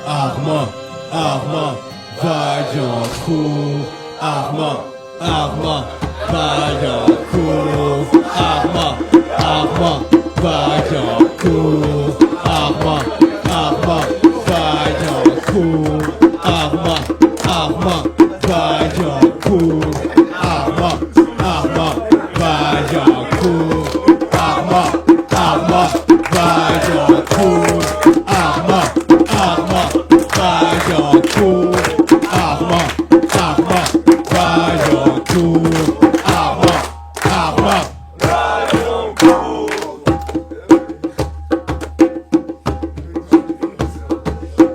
Armand, Armand, Vaillancourt. Armand, Armand, Vaillancourt. Armand, Armand, Vaillancourt. Armand, Armand, Vaillancourt. Armand, Armand, Vaillancourt. Armand, Armand, Vaillancourt. Armand, Armand, Vaillancourt. Armand, Armand, Vaillancourt. Armand, Armand, Vaillancourt. Armand, Armand,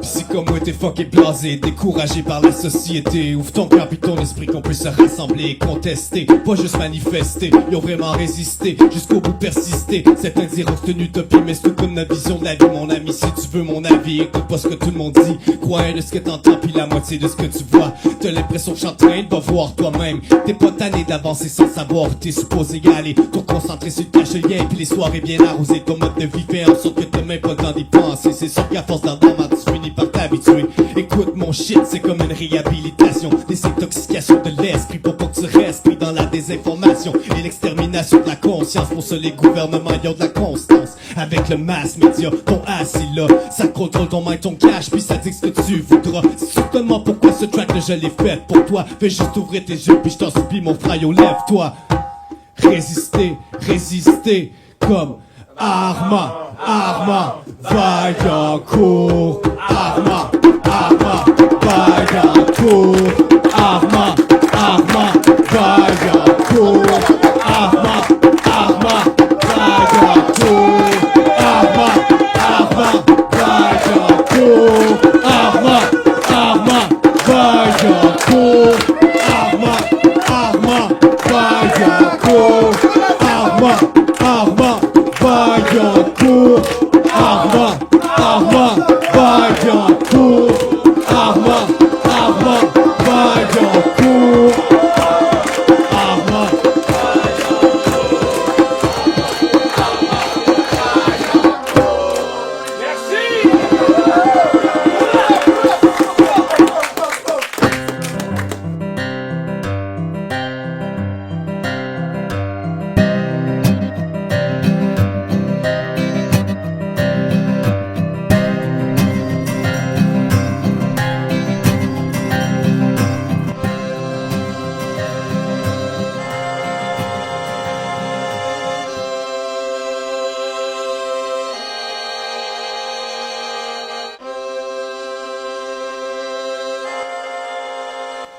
si comme moi t'es fucké blasé, découragé par la société, ouvre ton cœur puis ton esprit qu'on peut se rassembler et contester, pas juste manifester. Ils ont vraiment résisté, jusqu'au bout persister. Certains diront que c'est une utopie, mais c'est toute notre vision de la vie, mon ami. Si tu veux mon avis, écoute pas ce que tout le monde dit, crois de ce que t'entends puis la moitié de ce que tu vois. T'as l'impression que je suis en train de voir toi-même. T'es pas tanné d'avancer sans savoir où t'es supposé y aller. T'es concentré sur le cache-lien puis les soirées bien arrosées. Ton mode de vie fait en sorte que t'as même pas le temps d'y penser. C'est sûr qu'à force d'endormir, tu finis par t'habituer. Écoute mon shit, c'est comme une réhabilitation, désintoxication de l'esprit pour pas que tu restes pris dans la désinformation et l'extermination de la conscience. Pour ça les gouvernements y ont de la constance avec le mass média. Ton assis là, ça contrôle ton mind, ton cash, puis ça dit ce que tu voudras. C'est certainement pourquoi ce track là je l'ai fait pour toi. Fais juste ouvrir tes yeux puis je t'en supplie mon frère, yo lève-toi. Résister, résister comme Armand, Armand, Vaillancourt. Armand, Armand, Vaillancourt. Armand, Armand, Vaillancourt. Armand, Armand, Vaillancourt. Armand, Armand, Vaillancourt. Armand, Armand, Vaillancourt. Armand, Armand, Vaillancourt. Armand, Armand, Vaillancourt. Armand, Armand, Vaillancourt. Armand, Armand, Vaillancourt. Armand.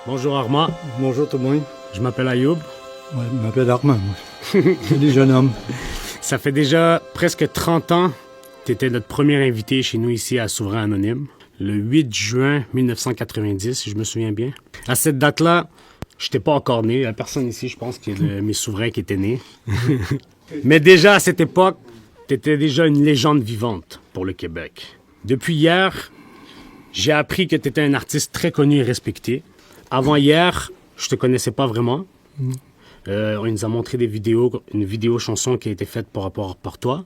Bonjour Armand, Bonjour tout le monde. je m'appelle Ayoub. Ouais, je m'appelle Armand. Salut jeune homme. Ça fait déjà presque 30 ans que tu étais notre premier invité chez nous ici à Souverain Anonyme, le 8 juin 1990, si je me souviens bien. À cette date-là, je n'étais pas encore né. Il n'y a personne ici, je pense, qui est de mes souverains qui étaient nés. Mais déjà à cette époque, tu étais déjà une légende vivante pour le Québec. Depuis hier, j'ai appris que tu étais un artiste très connu et respecté. Avant hier, je te connaissais pas vraiment. On nous a montré des vidéos, une vidéo chanson qui a été faite par toi.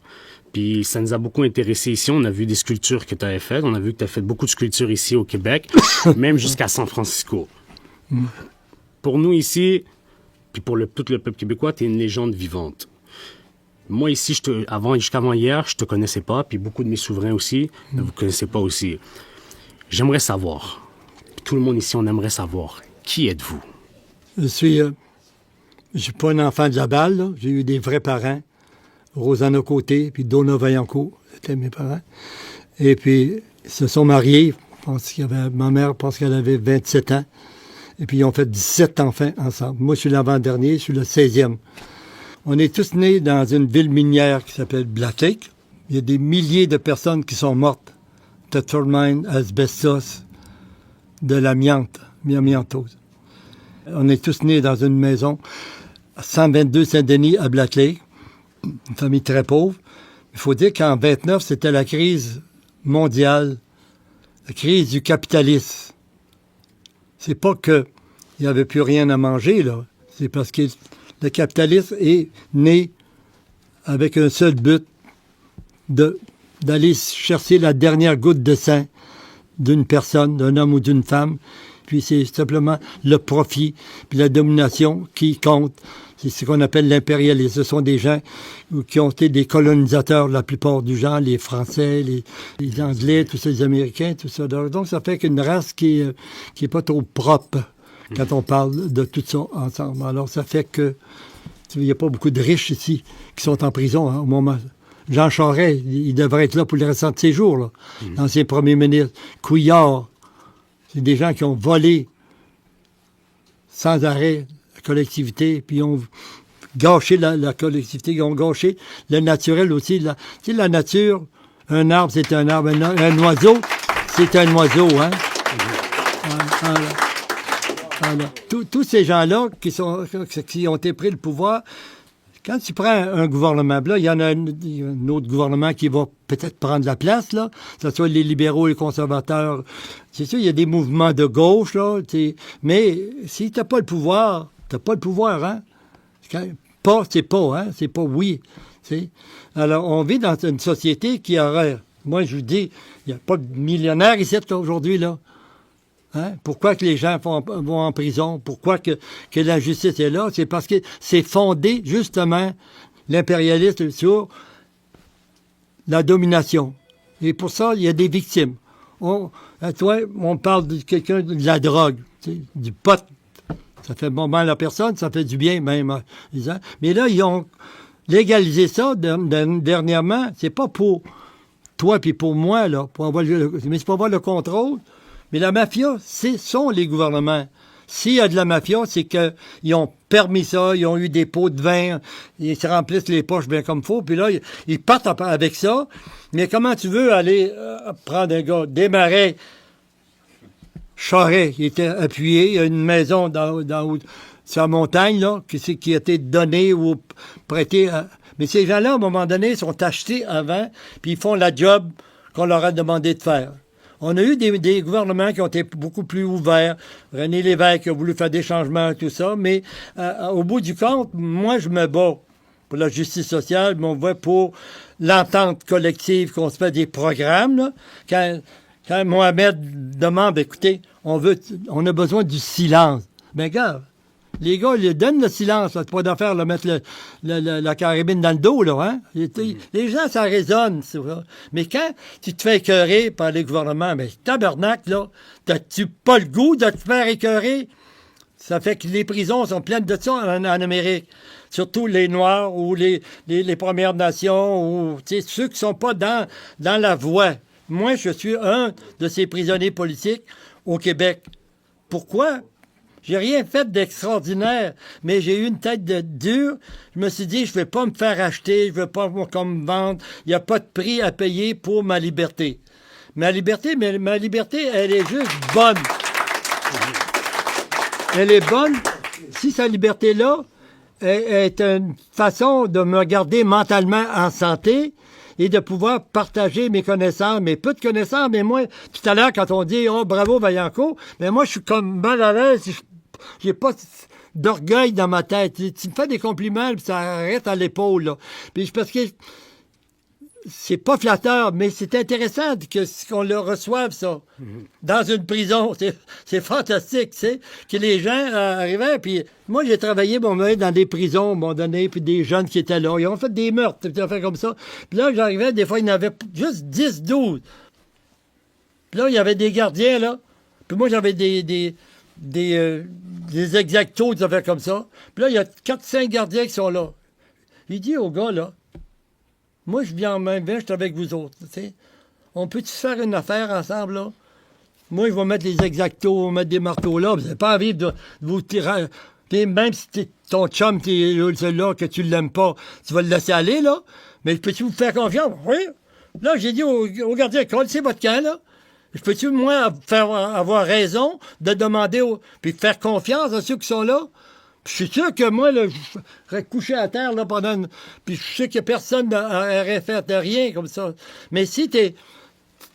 Puis ça nous a beaucoup intéressé ici. On a vu des sculptures que tu avais faites. On a vu que tu as fait beaucoup de sculptures ici au Québec, même jusqu'à San Francisco. Pour nous ici, puis pour tout le peuple québécois, tu es une légende vivante. Moi ici, jusqu'avant hier, je te connaissais pas. Puis beaucoup de mes souverains aussi ne vous connaissaient pas aussi. J'aimerais savoir... Tout le monde ici, on aimerait savoir, qui êtes-vous? Je suis pas un enfant de la balle, là. J'ai eu des vrais parents. Rosanna Côté, puis Donna Vaillancourt, c'était mes parents. Et puis, ils se sont mariés. Ma mère, je pense qu'elle avait 27 ans. Et puis, ils ont fait 17 enfants ensemble. Moi, je suis l'avant-dernier, je suis le 16e. On est tous nés dans une ville minière qui s'appelle Black Lake. Il y a des milliers de personnes qui sont mortes. Tetford Mine, asbestos, de l'amiante, amiantose. On est tous nés dans une maison à 122 Saint-Denis à Black Lake, une famille très pauvre. Il faut dire qu'en 29, c'était la crise mondiale, la crise du capitalisme. C'est pas qu'il n'y avait plus rien à manger, là. C'est parce que le capitalisme est né avec un seul but, d'aller chercher la dernière goutte de sang d'une personne, d'un homme ou d'une femme. Puis c'est simplement le profit, puis la domination qui compte. C'est ce qu'on appelle l'impérialisme. Ce sont des gens qui ont été des colonisateurs, la plupart du genre, les Français, les Anglais, tous ces Américains, tout ça. Donc ça fait qu'une race qui est pas trop propre quand on parle de tout ça ensemble. Alors ça fait que il n'y a pas beaucoup de riches ici qui sont en prison au moment. Jean Charest, il devrait être là pour le restant de ses jours, là. L'ancien premier ministre. Couillard, c'est des gens qui ont volé sans arrêt la collectivité, puis ils ont gâché la collectivité, ils ont gâché le naturel aussi. Tu sais, la nature, un arbre, c'est un arbre, un oiseau, c'est un oiseau, hein? Voilà. Tous ces gens-là qui ont été pris le pouvoir, quand tu prends un gouvernement, là, il y en a un autre gouvernement qui va peut-être prendre la place, là, que ce soit les libéraux et les conservateurs. C'est sûr, il y a des mouvements de gauche, là, mais si t'as pas le pouvoir, hein? Pas, c'est pas, hein? C'est pas oui. T'sais. Alors, on vit dans une société qui aurait, moi, je vous dis, il n'y a pas de millionnaires ici, aujourd'hui, là. Hein? Pourquoi que les gens vont en prison? Pourquoi que la justice est là? C'est parce que c'est fondé, justement, l'impérialisme sur la domination. Et pour ça, il y a des victimes. On parle de quelqu'un de la drogue, du pot. Ça fait bon mal à la personne, ça fait du bien même. Mais là, ils ont légalisé ça dernièrement. C'est pas pour toi puis pour moi, là, mais c'est pour avoir le contrôle. Mais la mafia, sont les gouvernements. S'il y a de la mafia, c'est qu'ils ont permis ça, ils ont eu des pots de vin, ils se remplissent les poches bien comme il faut, puis là, ils partent avec ça. Mais comment tu veux aller prendre un gars, démarrer Charest, qui était appuyé, il y a une maison sur la montagne, là, qui a été donnée ou prêtée Mais ces gens-là, à un moment donné, sont achetés avant, puis ils font la job qu'on leur a demandé de faire. On a eu des gouvernements qui ont été beaucoup plus ouverts. René Lévesque a voulu faire des changements, tout ça. Mais au bout du compte, moi, je me bats pour la justice sociale, mais on va pour l'entente collective, qu'on se fait des programmes. Là. Quand Mohamed demande, écoutez, on a besoin du silence. Ben, gars, les gars, ils donnent le silence. C'est pas d'affaire de mettre la carabine dans le dos, là, hein? Les gens, ça résonne, ça. Mais quand tu te fais écœurer par les gouvernements, mais tabernacle, là, t'as-tu pas le goût de te faire écœurer? Ça fait que les prisons sont pleines de ça en Amérique. Surtout les Noirs ou les Premières Nations ou ceux qui sont pas dans la voie. Moi, je suis un de ces prisonniers politiques au Québec. Pourquoi? J'ai rien fait d'extraordinaire, mais j'ai eu une tête de dur. Je me suis dit, je ne vais pas me faire acheter, je ne veux pas qu'on me vende. Il n'y a pas de prix à payer pour ma liberté. Ma liberté, elle est juste bonne. Elle est bonne. Si sa liberté-là est une façon de me garder mentalement en santé et de pouvoir partager mes connaissances, mes peu de connaissances, mais moi, tout à l'heure, quand on dit « Oh, bravo, Vaillancourt », mais moi, je suis comme mal à l'aise, j'ai pas d'orgueil dans ma tête. Tu me fais des compliments, puis ça arrête à l'épaule, là. Puis parce que c'est pas flatteur, mais c'est intéressant qu'on le reçoive, ça, dans une prison. C'est fantastique, tu sais, que les gens arrivaient, puis moi, j'ai travaillé, dans des prisons, à un moment donné, puis des jeunes qui étaient là. Ils ont fait des meurtres, des affaires comme ça. Puis là, j'arrivais, des fois, il y en avait juste 10, 12. Puis là, il y avait des gardiens, là. Puis moi, j'avais des exactos, des affaires comme ça. Puis là, il y a 4-5 gardiens qui sont là. Il dit aux gars, là, moi, je viens en même temps, je suis avec vous autres. T'sais. On peut-tu faire une affaire ensemble, là? Moi, je vais mettre les exactos, on va mettre des marteaux là. Vous n'avez pas envie de vous tirer. T'sais, même si ton chum, celui-là, que tu ne l'aimes pas, tu vas le laisser aller, là. Mais peux-tu vous faire confiance? Oui. Là, j'ai dit au gardien, c'est votre camp, là. Je peux-tu, moi, avoir raison de demander, puis faire confiance à ceux qui sont là? Puis je suis sûr que moi, là, je serais couché à terre là, puis je sais que personne n'aurait fait rien comme ça. Mais si t'es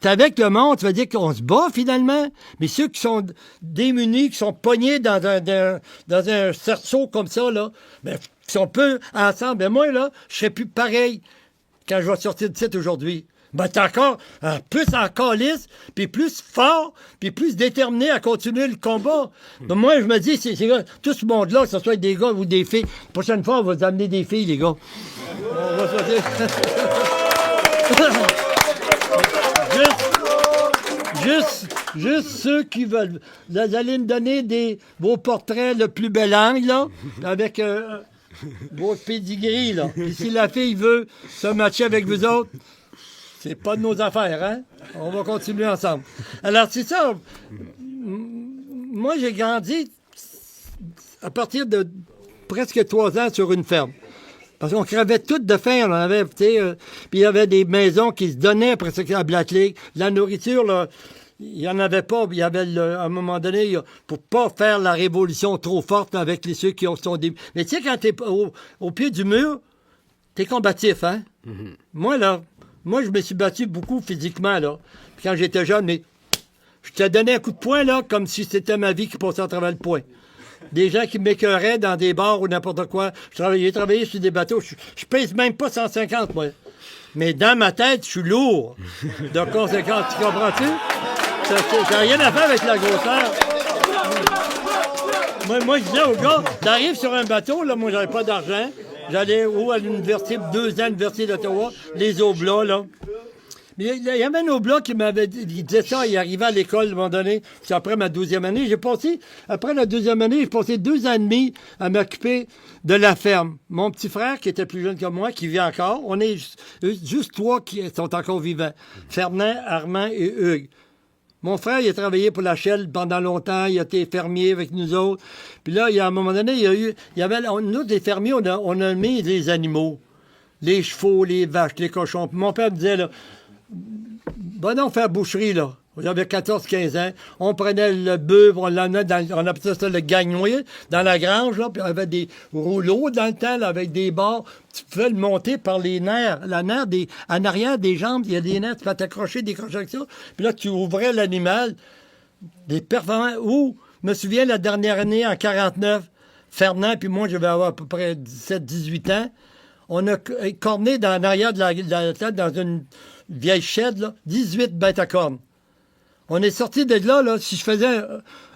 avec le monde, tu vas dire qu'on se bat finalement. Mais ceux qui sont démunis, qui sont pognés dans un cerceau comme ça, là, ben, si on peut ensemble, ben moi, là, je serais plus pareil quand je vais sortir de site aujourd'hui. ben t'es encore plus en calice, puis plus fort, puis plus déterminé à continuer le combat. Donc moi, je me dis, c'est tout ce monde-là, que ce soit des gars ou des filles, la prochaine fois, on va vous amener des filles, les gars. On va juste ceux qui veulent. Vous allez me donner vos portraits le plus bel angle, là, avec votre pedigree, là. Et si la fille veut se matcher avec vous autres, c'est pas de nos affaires, hein? On va continuer ensemble. Alors, c'est ça. Moi, j'ai grandi à partir de presque 3 ans sur une ferme. Parce qu'on crevait toutes de faim. On avait, puis il y avait des maisons qui se donnaient après ça à Black Lake. La nourriture, là, il n'y en avait pas. Il y avait, à un moment donné, pour pas faire la révolution trop forte avec ceux qui sont des... Mais tu sais, quand t'es au pied du mur, t'es combatif, hein? Mm-hmm. Moi, je me suis battu beaucoup physiquement, là. Puis quand j'étais jeune, mais je te donnais un coup de poing, là, comme si c'était ma vie qui passait à travers le poing. Des gens qui m'écœuraient dans des bars ou n'importe quoi. J'ai travaillé sur des bateaux. Je pèse même pas 150, moi. Mais dans ma tête, je suis lourd. De conséquence, tu comprends-tu? Ça n'a rien à faire avec la grosseur. Moi, je disais aux gars, t'arrives sur un bateau, là, moi, j'avais pas d'argent. J'allais à l'université, 2 ans à l'université d'Ottawa, les Oblats, là. Mais il y avait un Oblat qui m'avait dit, il disait ça, il arrivait à l'école à un moment donné, c'est après ma 12e année. Après la 2e année, j'ai passé 2 ans et demi à m'occuper de la ferme. Mon petit frère, qui était plus jeune que moi, qui vit encore, on est juste 3 qui sont encore vivants. Fernand, Armand et Hugues. Mon frère, il a travaillé pour la Shell pendant longtemps, il a été fermier avec nous autres. Puis là, à un moment donné, nous, des fermiers, on a mis les animaux. Les chevaux, les vaches, les cochons. Puis mon père me disait, là, va donc faire boucherie, là. J'avais 14-15 ans. On prenait le bœuf, on l'emmenait on appelait ça le gagnoyer, dans la grange, là, puis on avait des rouleaux dans le temps, là, avec des barres. Tu pouvais le monter par les nerfs. La nerf, en arrière des jambes, il y a des nerfs, tu peux t'accrocher, décrocher avec ça. Puis là, tu ouvrais l'animal, des performances. Ou, je me souviens, la dernière année, en 49, Fernand, puis moi, je vais avoir à peu près 17-18 ans, on a corné dans l'arrière de la tête, dans une vieille shed, là, 18 bêtes à cornes. On est sorti de là, si je faisais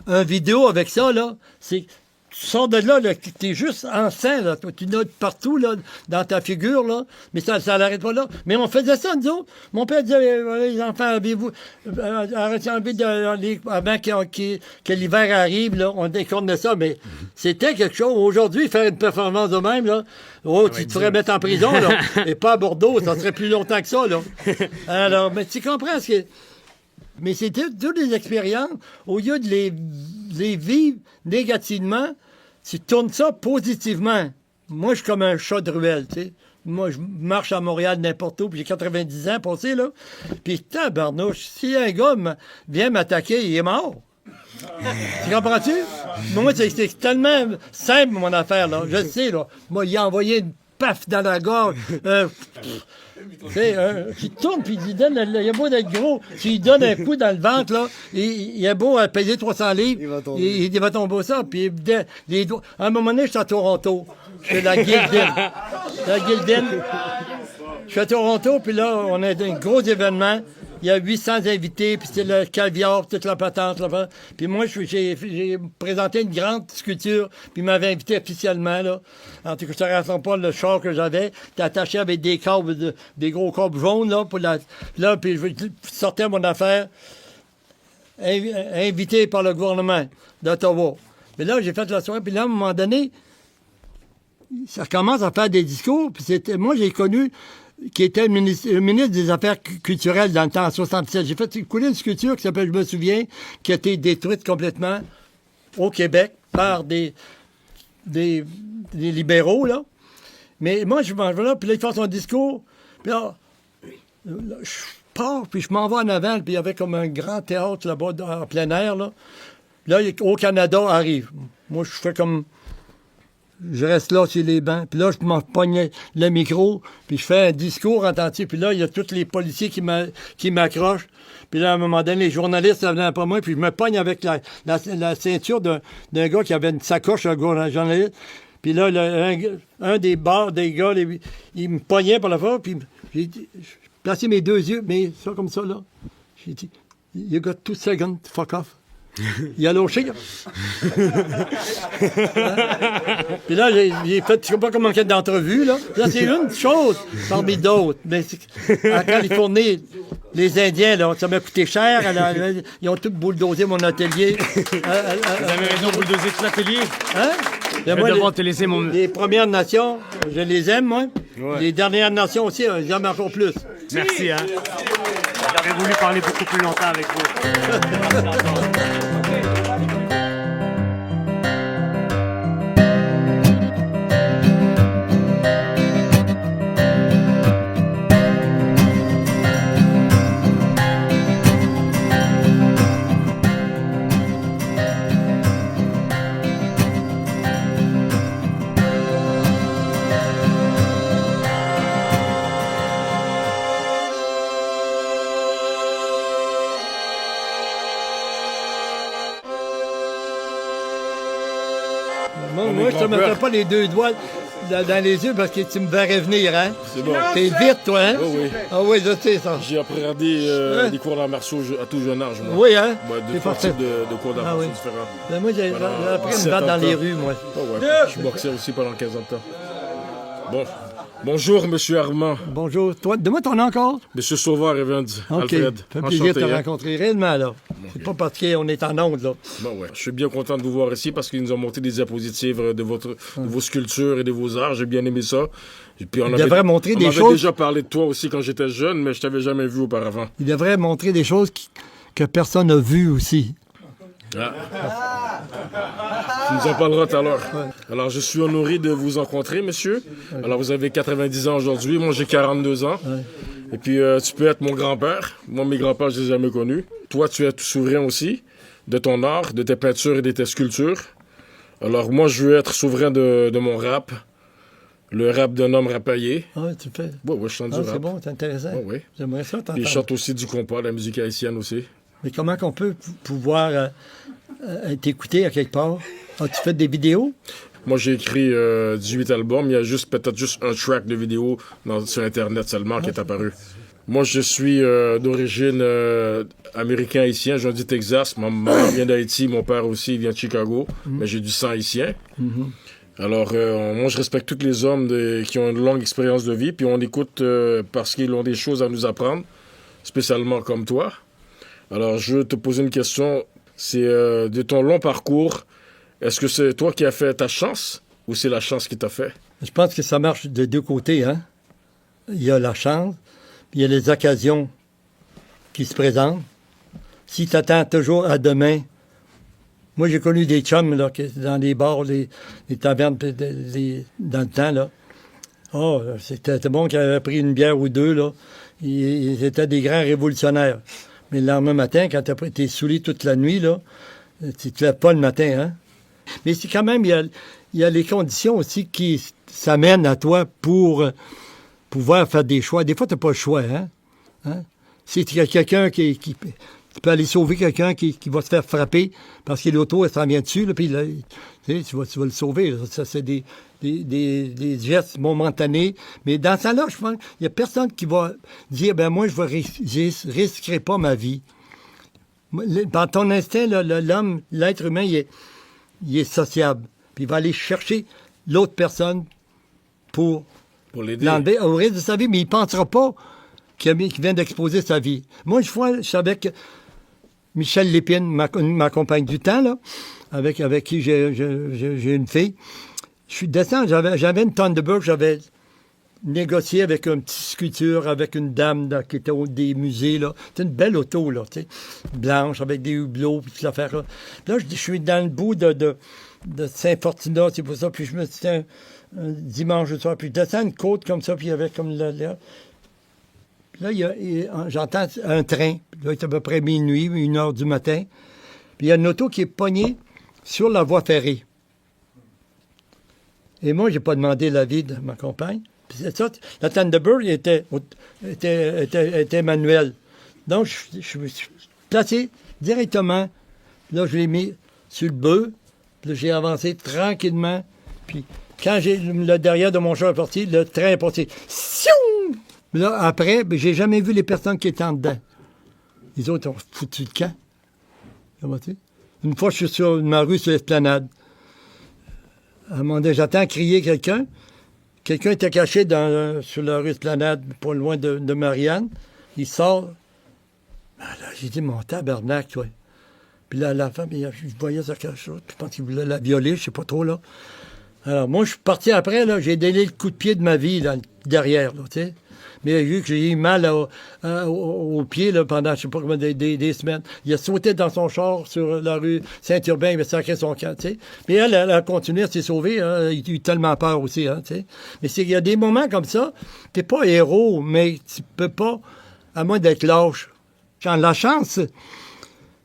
un vidéo avec ça, là, c'est... Tu sors de là, t'es juste en sang, là. Tu notes partout, là, dans ta figure, là. Mais ça n'arrête pas là. Mais on faisait ça, nous autres. Mon père disait, les enfants, avez-vous... arrêtez avant que l'hiver arrive, là, on décornait ça. Mais c'était quelque chose. Aujourd'hui, faire une performance de même, là, tu te ferais mettre en prison, là. Et pas à Bordeaux, ça serait plus longtemps que ça, là. Alors, mais tu comprends ce que... Mais c'était toutes les expériences, au lieu de les vivre négativement, tu tournes ça positivement. Moi, je suis comme un chat de ruelle, tu sais. Moi, je marche à Montréal n'importe où, puis j'ai 90 ans passé, là. Puis, tabarnouche, si un gars vient m'attaquer, il est mort. Tu comprends-tu? Moi, c'est tellement simple, mon affaire, là. Je le sais, là. Moi, il a envoyé une paf dans la gorge. Tu tournes, puis il a beau d'être gros, tu lui donnes un coup dans le ventre, là, il a beau à payer 300 livres, il va tomber au sol. Puis à un moment donné, je suis à Toronto. Je fais la Gildan. Je suis à Toronto, puis là, on a un gros événement. Il y a 800 invités, puis c'est le caviar, toute la patente. Là. Puis moi, j'ai présenté une grande sculpture, puis il m'avait invité officiellement. Là. En tout cas, je ne te raconte pas le char que j'avais. C'était attaché avec des câbles, des gros câbles jaunes. Là, puis je sortais mon affaire, invité par le gouvernement d'Ottawa. Mais là, j'ai fait la soirée, puis là, à un moment donné, ça commence à faire des discours. Puis moi, j'ai connu... qui était le ministre des Affaires culturelles dans le temps, en 1967. J'ai fait couler une sculpture qui s'appelle, je me souviens, qui a été détruite complètement au Québec par des libéraux, là. Mais moi, je m'en vais là, puis là, il fait son discours, puis là, je pars, puis je m'en vais en avant, puis il y avait comme un grand théâtre là-bas, en plein air, là. Là, au Canada arrive. Moi, je fais comme... Je reste là sur les bancs. Puis là, je m'en pogne le micro, puis je fais un discours en entier. Puis là, il y a tous les policiers qui m'accrochent. Puis là, à un moment donné, les journalistes, ça venait après moi, puis je me pogne avec la ceinture d'un gars qui avait une sacoche, un journaliste. Puis là, un des bars, des gars, il me pognait par la fois, puis placé mes deux yeux, mais ça comme ça, là. J'ai dit, you got 2 seconds to fuck off. Il a lâché, là. Puis là, j'ai fait, je sais pas comment quelle d'entrevue, là. Là, c'est une chose parmi d'autres. Mais en Californie, les Indiens, là, ça m'a coûté cher. Ils ont tout bulldozé mon atelier. Vous avez raison, bulldozer tout l'atelier. Hein? Je vais devoir te laisser mon... Les Premières Nations, je les aime, moi. Ouais. Les Dernières Nations aussi, j'aime encore plus. Merci, hein. J'aurais voulu parler beaucoup plus longtemps avec vous. Moi, je te mettrais pas les deux doigts dans les yeux parce que tu me verrais venir, hein? C'est bon. T'es vite, toi, hein? Oui, oui. Ah oui, je sais ça. J'ai appris des cours d'arts martiaux à tout jeune âge, moi. Oui, hein? Ouais, C'est deux parfait. types de cours d'arts Ah martiaux oui. différents. Ben, moi, j'ai appris à me 7 battre ans dans de les temps. rues, moi. Oh, ouais. Je boxais aussi pendant 15 ans de temps. Bon. Bonjour, monsieur Armand. Bonjour. Toi, donne-moi ton nom encore. Monsieur Sauveur Evans. OK. Alfred. Ça fait plaisir de te Enchanté, hein. rencontrer réellement, là. C'est pas parce qu'on est en onde, là. Bon, ouais. Je suis bien content de vous voir ici parce qu'ils nous ont monté des diapositives de vos sculptures et de vos arts. J'ai bien aimé ça. Et puis Il devrait montrer des on m'avait choses. déjà parlé de toi aussi quand j'étais jeune, mais je t'avais jamais vu auparavant. Il devrait montrer des choses que personne n'a vues aussi. Ah. Tu nous en parleras tout à l'heure. Alors, je suis honoré de vous rencontrer, monsieur. Alors, vous avez 90 ans aujourd'hui. Moi, j'ai 42 ans. Et puis, tu peux être mon grand-père. Moi, mes grands-pères, je les ai jamais connus. Toi, tu es tout souverain aussi de ton art, de tes peintures et de tes sculptures. Alors, moi, je veux être souverain de mon rap. Le rap d'un homme rapaillé. Ah, tu fais. Oui, je chante du C'est rap. bon, c'est intéressant. Ouais, oui. J'aimerais ça Puis, t'entendre. je chante aussi du compas, la musique haïtienne aussi. Mais comment qu'on peut pouvoir t'écouter à quelque part? As-tu fait des vidéos? Moi, j'ai écrit 18 albums. Il y a peut-être juste un track de vidéo sur Internet seulement qui est apparu. Moi, je suis d'origine américain-haïtien. Je viens du Texas. Ma mère vient d'Haïti. Mon père aussi il vient de Chicago. Mais j'ai du sang haïtien. Alors, moi, je respecte tous les hommes qui ont une longue expérience de vie. Puis on écoute parce qu'ils ont des choses à nous apprendre, spécialement comme toi. Alors, je veux te poser une question. C'est de ton long parcours, est-ce que c'est toi qui as fait ta chance ou c'est la chance qui t'a fait? Je pense que ça marche de deux côtés, hein? Il y a la chance, puis il y a les occasions qui se présentent. Si tu attends toujours à demain, moi j'ai connu des chums là, dans les bars, les tavernes dans le temps, là. Oh, c'était bon qu'ils avaient pris une bière ou deux, là. Ils étaient des grands révolutionnaires. Mais le lendemain matin, quand tu as été saoulé toute la nuit, là, tu te lèves pas le matin, hein? Mais c'est quand même, il y a les conditions aussi qui s'amènent à toi pour pouvoir faire des choix. Des fois, tu n'as pas le choix, hein? Si tu as quelqu'un qui tu peux aller sauver quelqu'un qui va se faire frapper parce que l'auto, elle s'en vient dessus, là, puis là, tu vas le sauver. Là. Ça, c'est des gestes momentanés. Mais dans ça là, je pense qu'il n'y a personne qui va dire, ben moi, je risquerai pas ma vie. Dans ton instinct, là, l'homme, l'être humain, il est sociable. Puis il va aller chercher l'autre personne pour l'aider l'enlever au risque de sa vie, mais il ne pensera pas qu'il vient d'exposer sa vie. Moi, je suis avec Michel Lépine, ma compagne du temps, là, avec qui j'ai une fille. Je suis descendu, j'avais une Thunderbird, j'avais négocié avec une petite sculpture, avec une dame qui était au des musées, là. C'était une belle auto, là, tu sais, blanche, avec des hublots, puis toute l'affaire, là. Là, je suis dans le bout de Saint-Fortunat, c'est pour ça, puis je me suis un dimanche soir, puis je descends une côte comme ça, puis il y avait comme là, j'entends un train. Là, c'est à peu près minuit, 1h du matin. Puis il y a une auto qui est pognée sur la voie ferrée. Et moi, j'ai pas demandé l'avis de ma compagne. Puis c'est ça, la Thunderbird était manuelle. Donc, je me suis placé directement. Là, je l'ai mis sur le bœuf. Puis là, j'ai avancé tranquillement. Puis quand j'ai le derrière de mon char est parti, le train est parti. Sioum! Mais là, après, ben, j'ai jamais vu les personnes qui étaient en dedans. Les autres ont foutu le camp. Comment tu sais? Une fois, je suis sur ma rue, sur l'esplanade. À un moment donné, j'attends crier quelqu'un. Quelqu'un était caché sur la rue Esplanade, pas loin de Marianne. Il sort. Ben là, j'ai dit, mon tabarnak, toi. Puis là, la femme, je voyais ça quelque chose. Puis je pense qu'il voulait la violer, je sais pas trop, là. Alors, moi, je suis parti après, là. J'ai donné le coup de pied de ma vie, là, derrière, là, tu sais. Mais vu que j'ai eu mal au pied là, pendant, je sais pas combien, des semaines. Il a sauté dans son char sur la rue Saint-Urbain, il a sacré son camp, tu sais. Mais elle a continué à s'est sauvée, hein. Il a eu tellement peur aussi, hein, tu sais. Mais il y a des moments comme ça, t'es pas héros, mais tu peux pas, à moins d'être lâche. Quand la chance,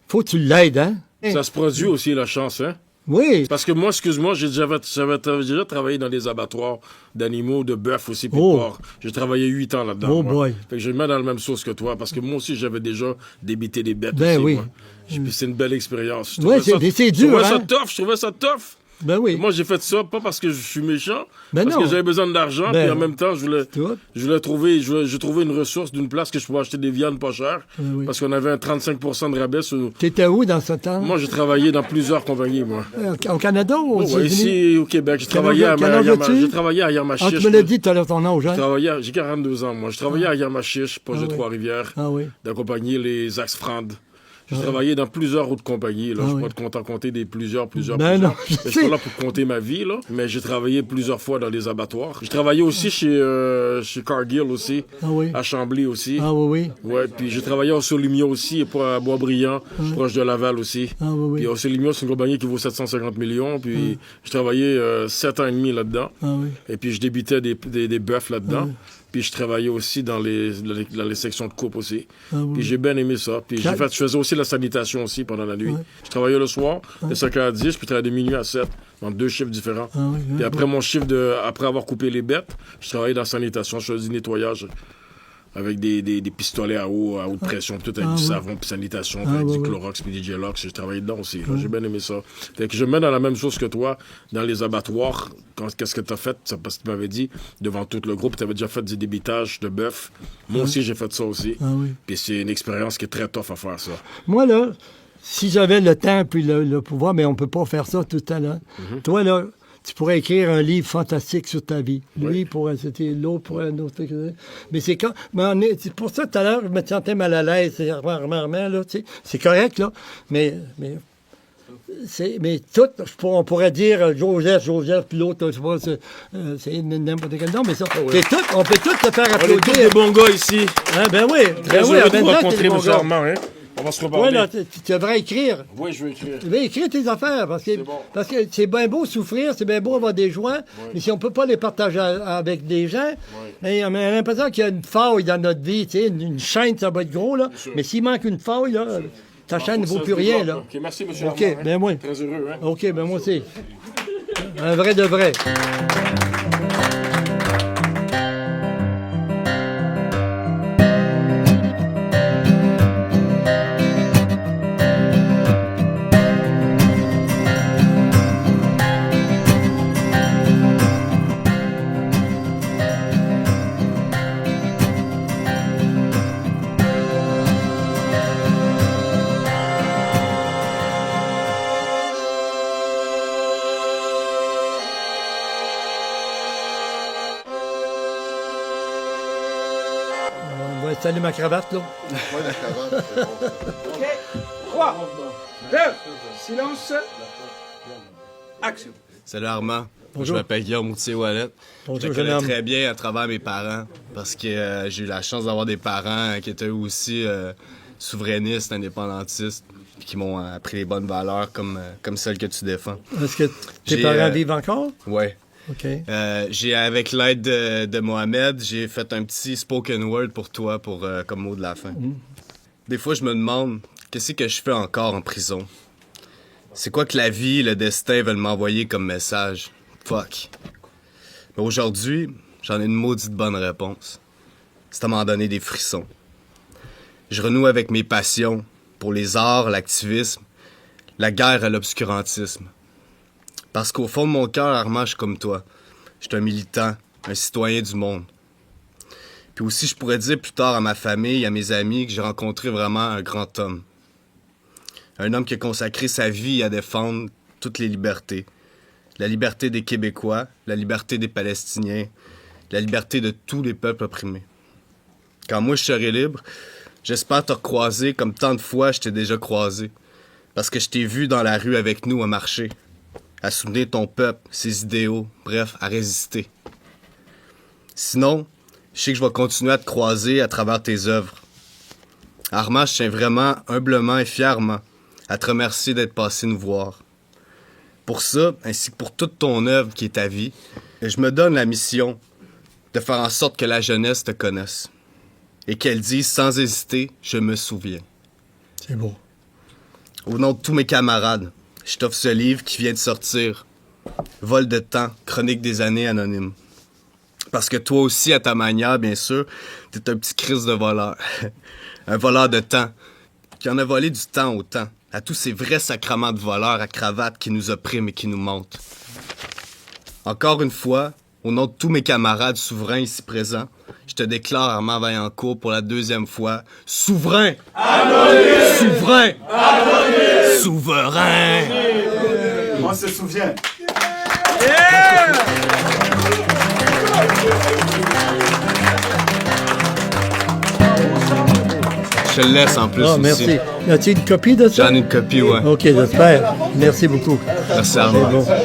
faut que tu l'aides, hein. Ça se produit aussi, la chance, hein? Oui. Parce que moi, excuse-moi, j'avais déjà travaillé dans des abattoirs d'animaux, de bœuf aussi, puis de Oh. porc. J'ai travaillé 8 ans là-dedans. Oh moi. boy. Fait que je me mets dans la même sauce que toi, parce que moi aussi, j'avais déjà débité des bêtes Ben aussi, oui. moi. Puis c'est une belle expérience. Je Ouais, trouvais c'est je dur, trouvais hein. je trouvais ça tough. Ben oui. Moi, j'ai fait ça, pas parce que je suis méchant, Ben parce non. que j'avais besoin d'argent, Ben, puis en même temps, je voulais trouver une ressource d'une place que je pouvais acheter des viandes pas chères, oui. parce qu'on avait un 35% de rabais sur... T'étais où dans ce temps? Moi, j'ai travaillé dans plusieurs compagnies, moi. Au Canada ou aux Oh, ouais, États-Unis? ici, au Québec. J'ai Quel travaillé âge as-tu? j'ai travaillé à Ah, Yamachiche. tu me l'as dit tout à l'heure ton âge, hein? J'ai 42 ans, moi. Je travaillais à Yamachiche, proche de oui. Trois-Rivières, Ah oui. d'accompagner les Axfrand. J'ai travaillé dans plusieurs autres compagnies, là. Je oui. peux te compter des plusieurs. Ben plusieurs. non, Mais je suis pas là pour compter ma vie, là. Mais j'ai travaillé plusieurs fois dans les abattoirs. J'ai travaillé aussi chez Cargill aussi. Ah oui. À Chambly aussi. Ah oui, oui. Ouais, puis j'ai travaillé au Solimio aussi, et pas à Boisbriand, proche de Laval aussi. Ah oui, oui. Puis au Solimio, c'est une compagnie qui vaut 750 millions. Puis j'ai travaillé 7 ans et demi là-dedans. Ah oui. Et puis je débutais des bœufs là-dedans. Puis je travaillais aussi dans les sections de coupe aussi. Ah oui. Puis j'ai bien aimé ça. Puis je faisais aussi la sanitation aussi pendant la nuit. Ouais. Je travaillais le soir, de 5 à 10, puis je travaillais de minuit à 7, dans 2 chiffres différents. Ah oui, Puis après mon chiffre après avoir coupé les bêtes, je travaillais dans la sanitation, je faisais du nettoyage avec des pistolets à haute pression, puis tout avec du savon, puis sanitation, puis avec du Clorox, puis du Gelox. J'ai travaillé dedans aussi. Là. J'ai bien aimé ça. Fait que je me mets dans la même chose que toi, dans les abattoirs. Qu'est-ce que tu as fait? Parce que tu m'avais dit, devant tout le groupe, tu avais déjà fait du débitage de bœuf. Moi aussi, j'ai fait ça aussi. Ah oui. Puis c'est une expérience qui est très tough à faire, ça. Moi, là, si j'avais le temps puis le pouvoir, mais on peut pas faire ça tout le temps, là. Toi, là, tu pourrais écrire un livre fantastique sur ta vie. Lui pourrait, c'était l'autre pour un autre. Mais c'est quand. C'est pour ça, tout à l'heure, je me sentais mal à l'aise, rarement, là, tu sais. C'est correct, là. Mais tout, on pourrait dire Joseph, puis l'autre, je sais pas, c'est n'importe quel nom, mais ça. C'est tout, on peut tout te faire On est tous applaudir. des bons gars ici. Hein, ben oui, Très ben oui, heureux en de même vous temps, t'es rencontrer, des bons M. gars. Armand, hein? On va se reparler. Oui, là, tu devrais écrire. Oui, je vais écrire. Tu devrais écrire tes affaires parce que bon. parce que c'est bien beau souffrir, c'est bien beau avoir des joies, mais si on peut pas les partager avec des gens, mais on a l'impression qu'il y a une faille dans notre vie. Tu sais, une chaîne, ça va être gros, là. Mais s'il manque une faille, là, ta chaîne ne vaut plus rien, là. OK, merci, M. OK, Armand. hein. ben oui. Très heureux, hein? OK, ben moi aussi. Un vrai de vrai. On va installer ma cravate, là. Ouais, la cravate, c'est bon. 3, 2, silence, action. Salut Armand. Bonjour. Je m'appelle Guillaume Moutier-Wallet. Bonjour, Je te jeune connais homme. très bien à travers mes parents parce que j'ai eu la chance d'avoir des parents qui étaient aussi souverainistes, indépendantistes, puis qui m'ont appris les bonnes valeurs comme celles que tu défends. Est-ce que tes J'ai, parents vivent encore? Ouais. OK. J'ai, avec l'aide de Mohamed, j'ai fait un petit spoken word pour toi comme mot de la fin. Des fois, je me demande, qu'est-ce que je fais encore en prison? C'est quoi que la vie, le destin veulent m'envoyer comme message? Fuck. Mais aujourd'hui, j'en ai une maudite bonne réponse. C'est à m'en donner des frissons. Je renoue avec mes passions pour les arts, l'activisme, la guerre à l'obscurantisme. Parce qu'au fond de mon cœur, Armand, je suis comme toi. Je suis un militant, un citoyen du monde. Puis aussi, je pourrais dire plus tard à ma famille, à mes amis, que j'ai rencontré vraiment un grand homme. Un homme qui a consacré sa vie à défendre toutes les libertés. La liberté des Québécois, la liberté des Palestiniens, la liberté de tous les peuples opprimés. Quand moi je serai libre, j'espère te recroiser comme tant de fois je t'ai déjà croisé. Parce que je t'ai vu dans la rue avec nous à marcher, à soutenir ton peuple, ses idéaux, bref, à résister. Sinon, je sais que je vais continuer à te croiser à travers tes œuvres. Armand, je tiens vraiment, humblement et fièrement à te remercier d'être passé nous voir. Pour ça, ainsi que pour toute ton œuvre qui est ta vie, je me donne la mission de faire en sorte que la jeunesse te connaisse et qu'elle dise sans hésiter « Je me souviens ». C'est beau. Au nom de tous mes camarades, je t'offre ce livre qui vient de sortir, Vol de temps, chronique des années anonymes. Parce que toi aussi, à ta manière, bien sûr, t'es un petit Christ de voleur. Un voleur de temps, qui en a volé du temps au temps, à tous ces vrais sacrements de voleurs à cravate qui nous oppriment et qui nous mentent. Encore une fois, au nom de tous mes camarades souverains ici présents, je te déclare Armand Vaillancourt pour la 2e fois, souverain! Anonyme! Souverain! Anonyme! Souverain! On se souvient. Je te le laisse en plus Ah, aussi. merci. As-tu une copie de ça? J'en ai une copie, ouais. OK, j'espère. Merci beaucoup. Merci Armand. C'est bon.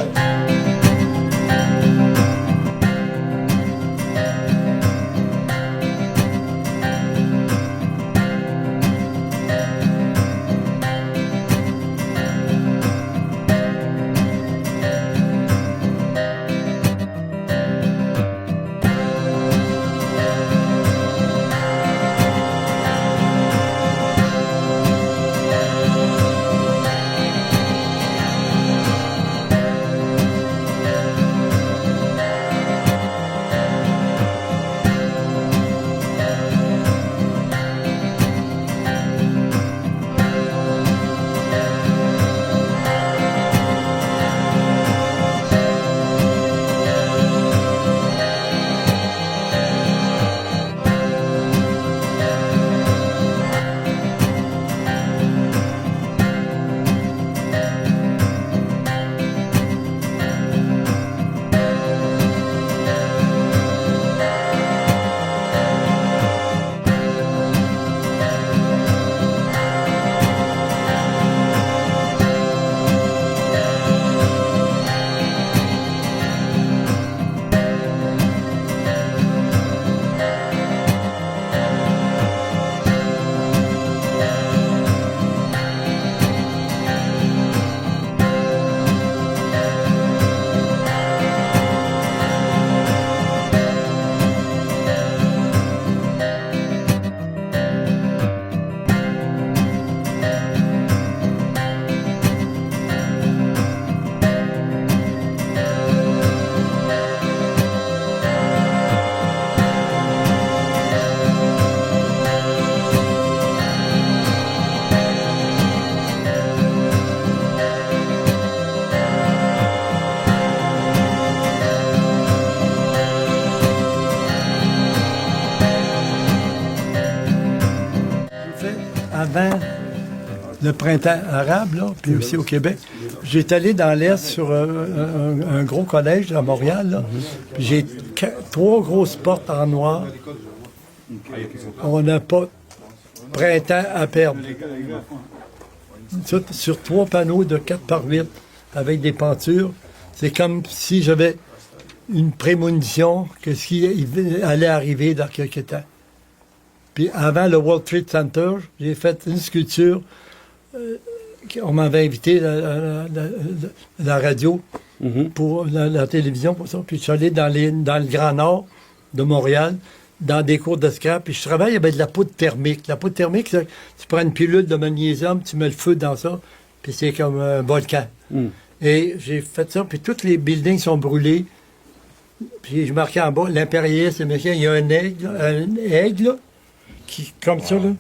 Avant le printemps arabe, là, puis aussi au Québec, j'étais allé dans l'Est sur un gros collège à Montréal. Là, puis j'ai 3 grosses portes en noir. On n'a pas printemps à perdre. Sur 3 panneaux de 4 par 8 avec des pentures. C'est comme si j'avais une prémonition que ce qui allait arriver dans quelques temps. Puis avant le World Trade Center, j'ai fait une sculpture. On m'avait invité à la radio, pour la télévision, pour ça. Puis je suis allé dans le Grand Nord de Montréal, dans des cours de scrap. Puis je travaille avec de la poudre thermique. La poudre thermique, tu prends une pilule de magnésium, tu mets le feu dans ça, puis c'est comme un volcan. Et j'ai fait ça, puis tous les buildings sont brûlés. Puis je marquais en bas, l'impérialiste américain, il y a un aigle, là, qui, comme ça, là,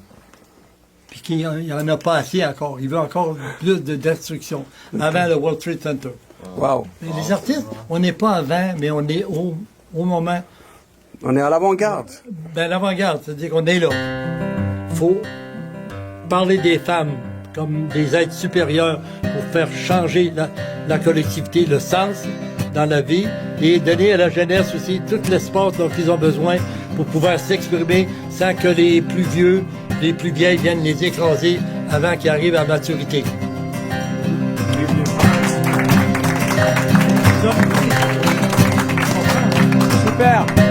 puis qu'il n'y en a pas assez encore. Il veut encore plus de destruction avant le World Trade Center. Wow. Mais les artistes, on n'est pas avant, mais on est au moment On est à l'avant-garde. Ben, l'avant-garde, c'est-à-dire qu'on est là. Faut parler des femmes comme des êtres supérieurs pour faire changer la collectivité, le sens dans la vie et donner à la jeunesse aussi tout l'espace dont ils ont besoin pour pouvoir s'exprimer sans que les plus vieux, les plus vieilles viennent les écraser avant qu'ils arrivent à maturité. Super.